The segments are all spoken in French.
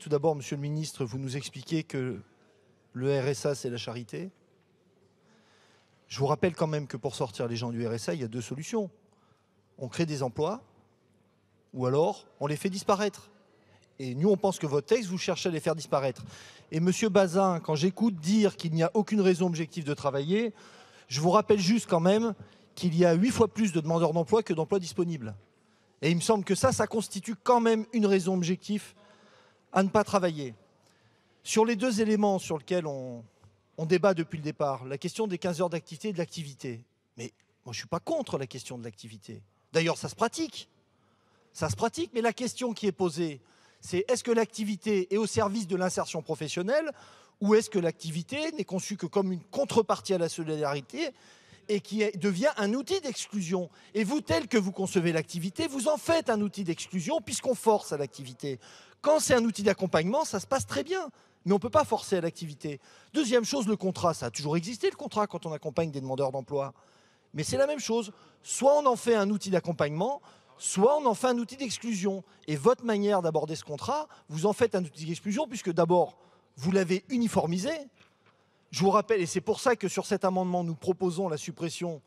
Tout d'abord, Monsieur le Ministre, vous nous expliquez que le RSA, c'est la charité. Je vous rappelle quand même que pour sortir les gens du RSA, il y a deux solutions. On crée des emplois ou alors on les fait disparaître. Et nous, on pense que votre texte, vous cherchez à les faire disparaître. Et Monsieur Bazin, quand j'écoute dire qu'il n'y a aucune raison objective de travailler, je vous rappelle juste quand même qu'il y a 8 fois plus de demandeurs d'emploi que d'emplois disponibles. Et il me semble que ça constitue quand même une raison objective à ne pas travailler. Sur les deux éléments sur lesquels on débat depuis le départ, la question des 15 heures d'activité et de l'activité. Mais moi, je ne suis pas contre la question de l'activité. D'ailleurs, ça se pratique. Ça se pratique, mais la question qui est posée, c'est est-ce que l'activité est au service de l'insertion professionnelle ou est-ce que l'activité n'est conçue que comme une contrepartie à la solidarité et qui devient un outil d'exclusion. Et vous, tel que vous concevez l'activité, vous en faites un outil d'exclusion puisqu'on force à l'activité. Quand c'est un outil d'accompagnement, ça se passe très bien, mais on ne peut pas forcer à l'activité. Deuxième chose, le contrat, ça a toujours existé le contrat quand on accompagne des demandeurs d'emploi. Mais c'est la même chose. Soit on en fait un outil d'accompagnement, soit on en fait un outil d'exclusion. Et votre manière d'aborder ce contrat, vous en faites un outil d'exclusion puisque d'abord, vous l'avez uniformisé. Je vous rappelle, et c'est pour ça que sur cet amendement, nous proposons la suppression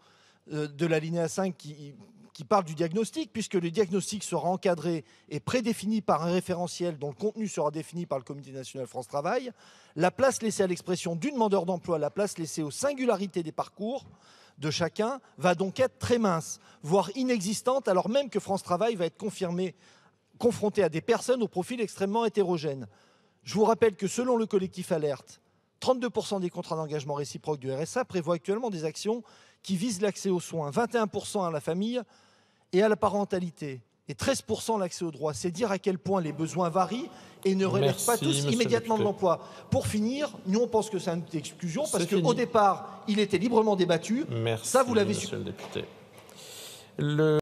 de l'alinéa 5 qui parle du diagnostic, puisque le diagnostic sera encadré et prédéfini par un référentiel dont le contenu sera défini par le Comité national France Travail. La place laissée à l'expression du demandeur d'emploi, la place laissée aux singularités des parcours de chacun va donc être très mince, voire inexistante, alors même que France Travail va être confronté à des personnes au profil extrêmement hétérogène. Je vous rappelle que selon le collectif Alerte, 32% des contrats d'engagement réciproque du RSA prévoient actuellement des actions qui visent l'accès aux soins, 21% à la famille et à la parentalité, et 13% l'accès aux droits. C'est dire à quel point les besoins varient et ne relèvent pas tous immédiatement de l'emploi. Pour finir, nous on pense que c'est un outil d'exclusion parce qu'au départ, il était librement débattu. Merci, ça, vous l'avez Monsieur su. le député.